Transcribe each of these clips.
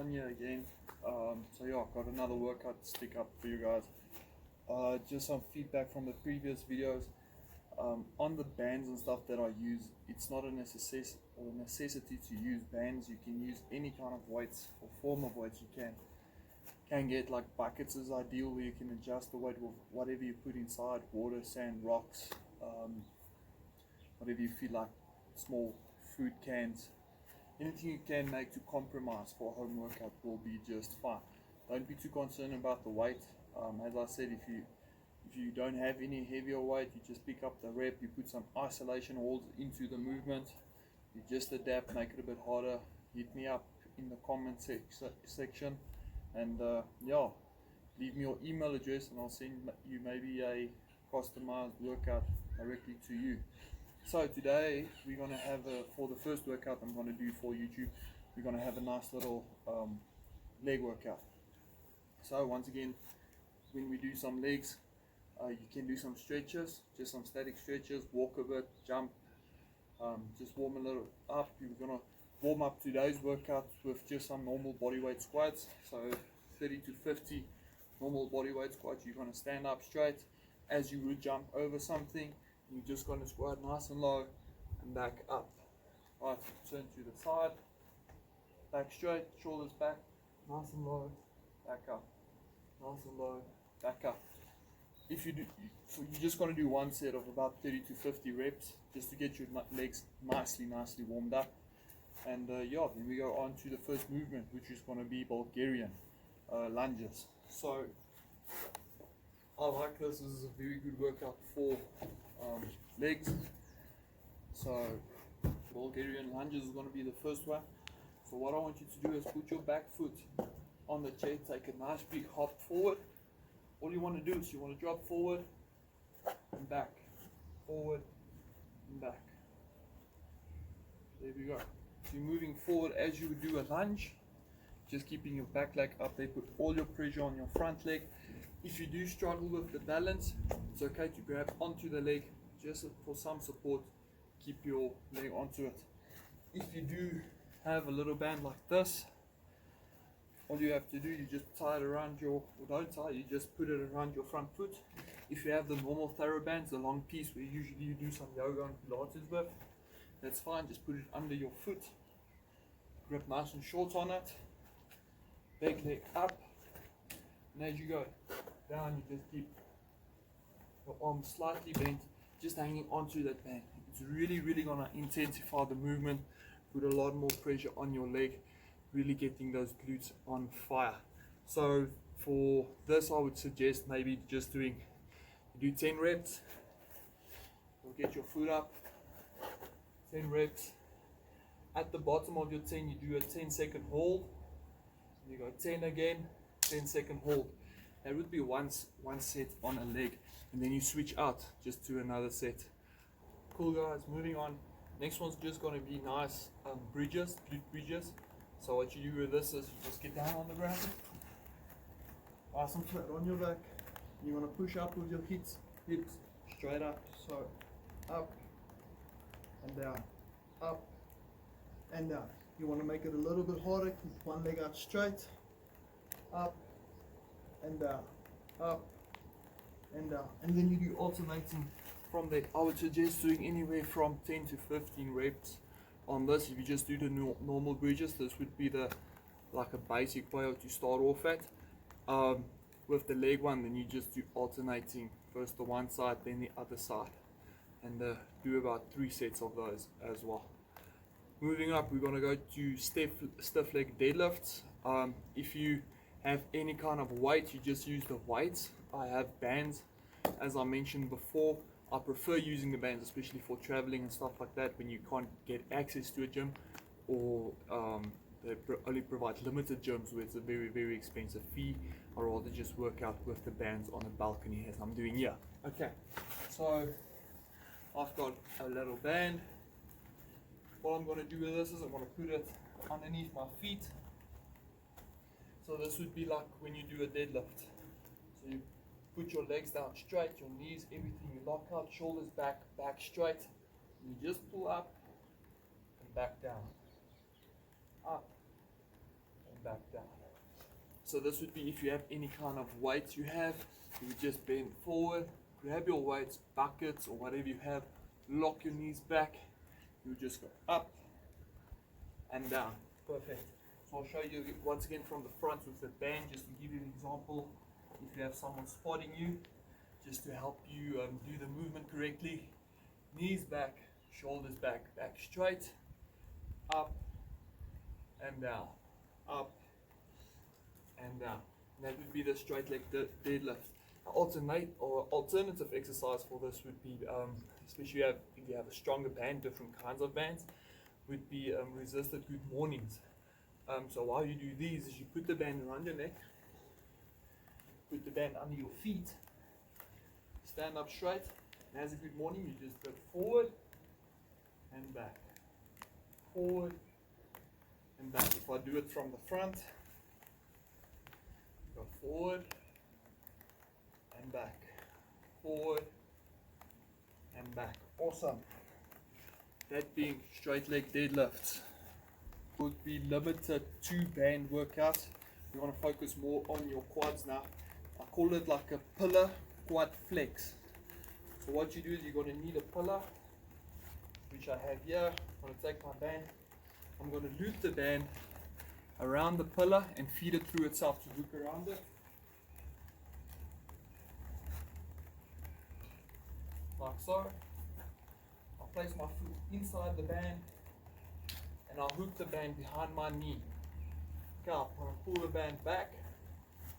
Tanya again. So yeah, I've got another workout to stick up for you guys. Just some feedback from the previous videos. On the bands and stuff that I use, it's not a necessity to use bands. You can use any kind of weights or form of weights. You can get like buckets is ideal, where you can adjust the weight with whatever you put inside: water, sand, rocks, whatever you feel like, small food cans. Anything you can make to compromise for a home workout will be just fine. Don't be too concerned about the weight. As I said, if you don't have any heavier weight, you just pick up the rep, you put some isolation holds into the movement, you just adapt, make it a bit harder. Hit me up in the comment section, and yeah, leave me your email address and I'll send you maybe a customized workout directly to you. So today we're going to have for the first workout I'm going to do for YouTube, we're going to have a nice little leg workout. So once again, when we do some legs, you can do some stretches, just some static stretches, walk a bit, jump, just warm a little up. We're going to warm up today's workout with just some normal bodyweight squats. So 30 to 50 normal bodyweight squats. You're going to stand up straight as you would jump over something. You're just going to squat nice and low and back up. Right, turn to the side, back straight, shoulders back, nice and low, back up, nice and low, back up. If you do, so you're just going to do one set of about 30 to 50 reps just to get your legs nicely warmed up. And yeah, then we go on to the first movement, which is going to be Bulgarian lunges. So I like this. This is a very good workout for legs. So Bulgarian lunges is going to be the first one. So what I want you to do is put your back foot on the chair, take a nice big hop forward. All you want to do is you want to drop forward and back, forward and back. There we go. So you're moving forward as you would do a lunge, just keeping your back leg up there. Put all your pressure on your front leg. If you do struggle with the balance, it's okay to grab onto the leg just for some support. Keep your leg onto it. If you do have a little band like this, all you have to do, you just tie it around your, or don't tie, you just put it around your front foot. If you have the normal TheraBands, the long piece where usually you do some yoga and Pilates with, that's fine, just put it under your foot. Grip nice and short on it. Back leg up. And as you go down, you just keep your arms slightly bent, just hanging onto that band. It's really going to intensify the movement, put a lot more pressure on your leg, really getting those glutes on fire. So for this, I would suggest maybe just do 10 reps. You'll get your foot up, 10 reps. At the bottom of your 10, you do a 10-second hold. You go 10 again, 10-second hold. That would be one set on a leg, and then you switch out just to another set. Cool guys, moving on. Next one's just going to be nice bridges, glute bridges. So what you do with this is you just get down on the ground, nice and flat on your back. You want to push up with your hips straight up. So up and down, up and down. You want to make it a little bit harder. Keep one leg out straight, up and down, up and down. And then you do alternating from there. I would suggest doing anywhere from 10 to 15 reps on this. If you just do the normal bridges, this would be like a basic way to start off at. With the leg one, then you just do alternating, first the one side, then the other side, and do about 3 sets of those as well. Moving up, we're going to go to stiff leg deadlifts. If you have any kind of weight, you just use the weights. I have bands, as I mentioned before. I prefer using the bands, especially for traveling and stuff like that, when you can't get access to a gym, or they only provide limited gyms where it's a very expensive fee. I'd rather just work out with the bands on a balcony as I'm doing here. Okay, so I've got a little band. What I'm going to do with this is I'm going to put it underneath my feet. So this would be like when you do a deadlift. So you put your legs down straight, your knees, everything, you lock out, shoulders back, back straight. And you just pull up and back down. Up and back down. So this would be if you have any kind of weights you would just bend forward, grab your weights, buckets or whatever you have, lock your knees back, you would just go up and down. Perfect. So I'll show you once again from the front with the band, just to give you an example. If you have someone spotting you, just to help you do the movement correctly. Knees back, shoulders back, back straight, up and down, up and down. And that would be the straight leg deadlift. Alternative exercise for this would be, especially if you have a stronger band, different kinds of bands, would be resisted good mornings. So while you do these, is you put the band around your neck, put the band under your feet, stand up straight, and as a good morning, you just go forward and back, forward and back. If I do it from the front, go forward and back, forward and back. Awesome. That being straight leg deadlifts. Would be limited to band workouts. You want to focus more on your quads now. I call it like a pillar quad flex. So what you do is you're going to need a pillar, which I have here. I'm going to take my band. I'm going to loop the band around the pillar and feed it through itself to loop around it. Like so. I'll place my foot inside the band and I'll hook the band behind my knee. Okay, I'm going to pull the band back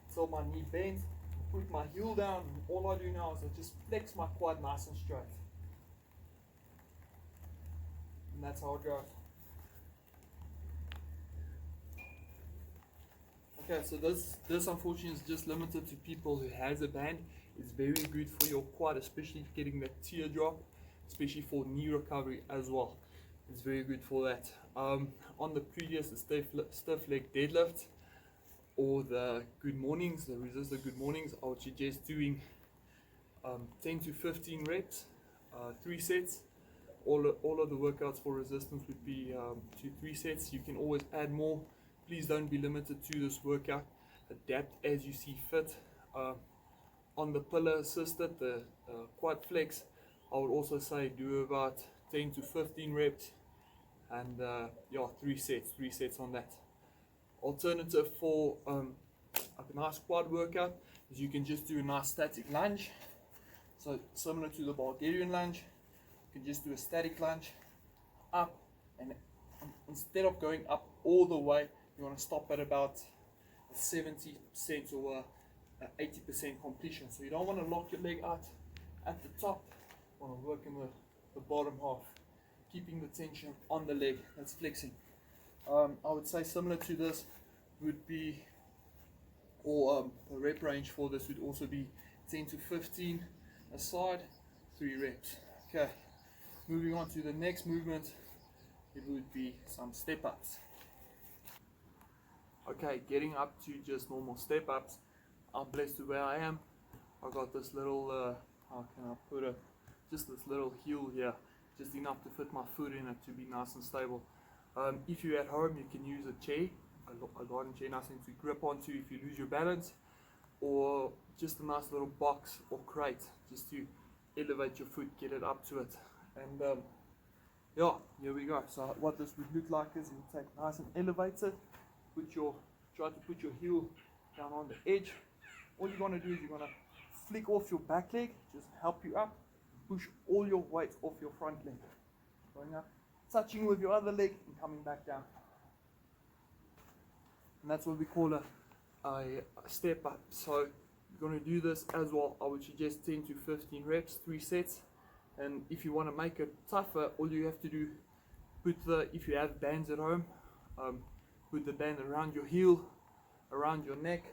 until my knee bends, put my heel down, and all I do now is I just flex my quad nice and straight. And that's how it goes. Okay, so this unfortunately is just limited to people who has a band. It's very good for your quad, especially getting that teardrop, especially for knee recovery as well. It's very good for that. On the previous stiff leg deadlift or the good mornings, the resisted good mornings, I would suggest doing 10 to 15 reps, 3 sets. All of the workouts for resistance would be 2-3 sets. You can always add more. Please don't be limited to this workout. Adapt as you see fit. On the pillar assisted, the quad flex, I would also say do about 10 to 15 reps and 3 sets on that. Alternative for a nice quad workout is you can just do a nice static lunge. So similar to the Bulgarian lunge, you can just do a static lunge up, and instead of going up all the way, you want to stop at about 70% or 80% completion. So you don't want to lock your leg out at the top. You want to work in the bottom half, keeping the tension on the leg that's flexing. I would say similar to this would be, or the rep range for this would also be 10 to 15 aside, 3 reps. Okay, moving on to the next movement, it would be some step ups. Okay, getting up to just normal step ups. I'm blessed with where I am. I got this little, how can I put it, just this little heel here, just enough to fit my foot in it to be nice and stable. If you're at home, you can use a chair, a garden chair, nothing to grip onto if you lose your balance, or just a nice little box or crate just to elevate your foot, get it up to it. And yeah, here we go. So what this would look like is you take nice and elevate it, try to put your heel down on the edge. All you're going to do is you're going to flick off your back leg, just help you up, push all your weight off your front leg, going up, touching with your other leg and coming back down. And that's what we call a step up. So you're going to do this as well. I would suggest 10 to 15 reps, 3 sets. And if you want to make it tougher, all you have to do, if you have bands at home, put the band around your heel, around your neck,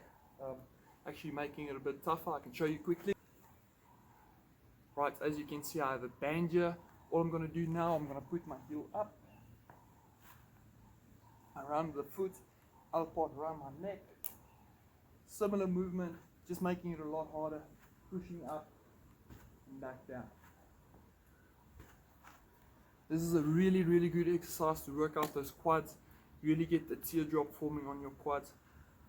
actually making it a bit tougher. I can show you quickly. Right, as you can see, I have a band here. All I'm going to do now, I'm going to put my heel up around the foot, upper part around my neck. Similar movement, just making it a lot harder, pushing up and back down. This is a really good exercise to work out those quads, really get the teardrop forming on your quads.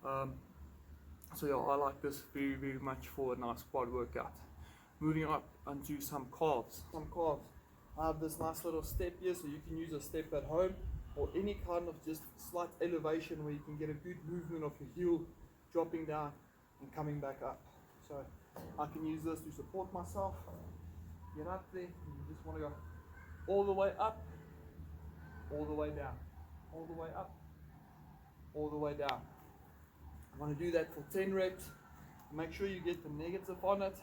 So yeah, I like this very, very much for a nice quad workout. Moving up onto some calves. I have this nice little step here, so you can use a step at home or any kind of just slight elevation where you can get a good movement of your heel dropping down and coming back up. So I can use this to support myself. Get up there, and you just want to go all the way up, all the way down, all the way up, all the way down. I want to do that for 10 reps. Make sure you get the negative on it.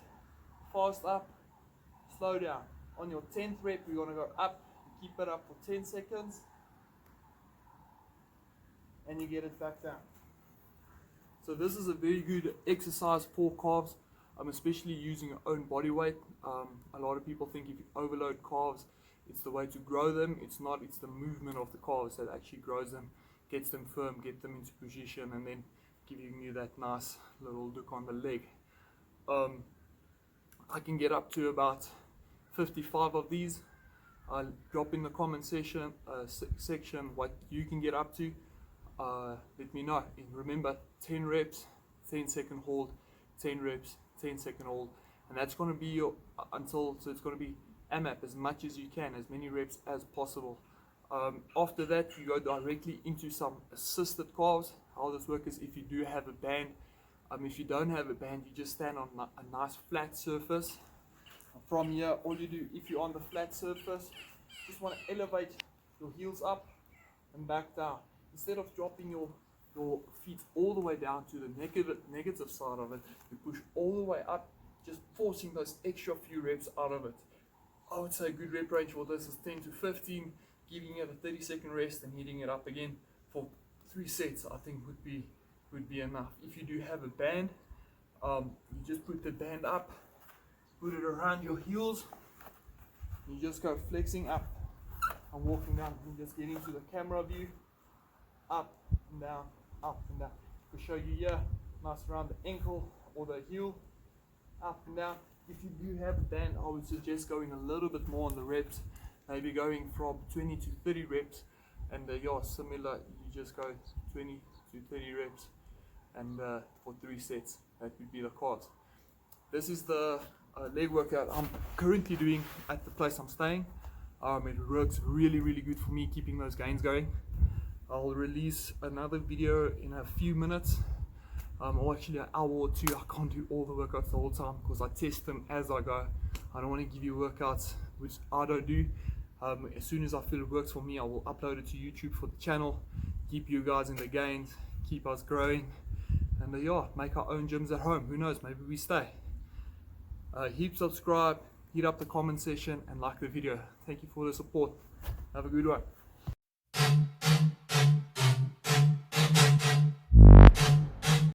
Fast up, slow down. On your 10th rep, we're going to go up, keep it up for 10 seconds, and you get it back down. So this is a very good exercise for calves, especially using your own body weight. A lot of people think if you overload calves, it's the way to grow them. It's not, it's the movement of the calves that actually grows them, gets them firm, get them into position, and then giving you that nice little look on the leg. I can get up to about 55 of these. I'll drop in the comment section what you can get up to. Let me know. And remember, 10 reps, 10-second hold, 10 reps, 10-second hold, and that's going to be your so it's going to be AMAP as much as you can, as many reps as possible. After that, you go directly into some assisted calves. How this works is if you do have a band. If you don't have a band, you just stand on a nice flat surface. From here, all you do, if you're on the flat surface, just want to elevate your heels up and back down. Instead of dropping your feet all the way down to the negative side of it, you push all the way up, just forcing those extra few reps out of it. I would say a good rep range for this is 10 to 15, giving it a 30-second rest and hitting it up again for 3 sets. I think would be enough. If you do have a band, you just put the band up, put it around your heels, you just go flexing up and walking down, and just get into the camera view, up and down, up and down. We'll show you here, nice around the ankle or the heel, up and down. If you do have a band, I would suggest going a little bit more on the reps, maybe going from 20 to 30 reps, and yeah, similar, you just go 20 to 30 reps, and for 3 sets, that would be the cards. This is the leg workout I'm currently doing at the place I'm staying. It works really, really good for me, keeping those gains going. I'll release another video in a few minutes, or actually an hour or two. I can't do all the workouts the whole time because I test them as I go. I don't want to give you workouts which I don't do. As soon as I feel it works for me, I will upload it to YouTube for the channel, keep you guys in the gains, keep us growing, and yeah, make our own gyms at home. Who knows, maybe we stay. Hit subscribe, hit up the comment section, and like the video. Thank you for the support. Have a good one.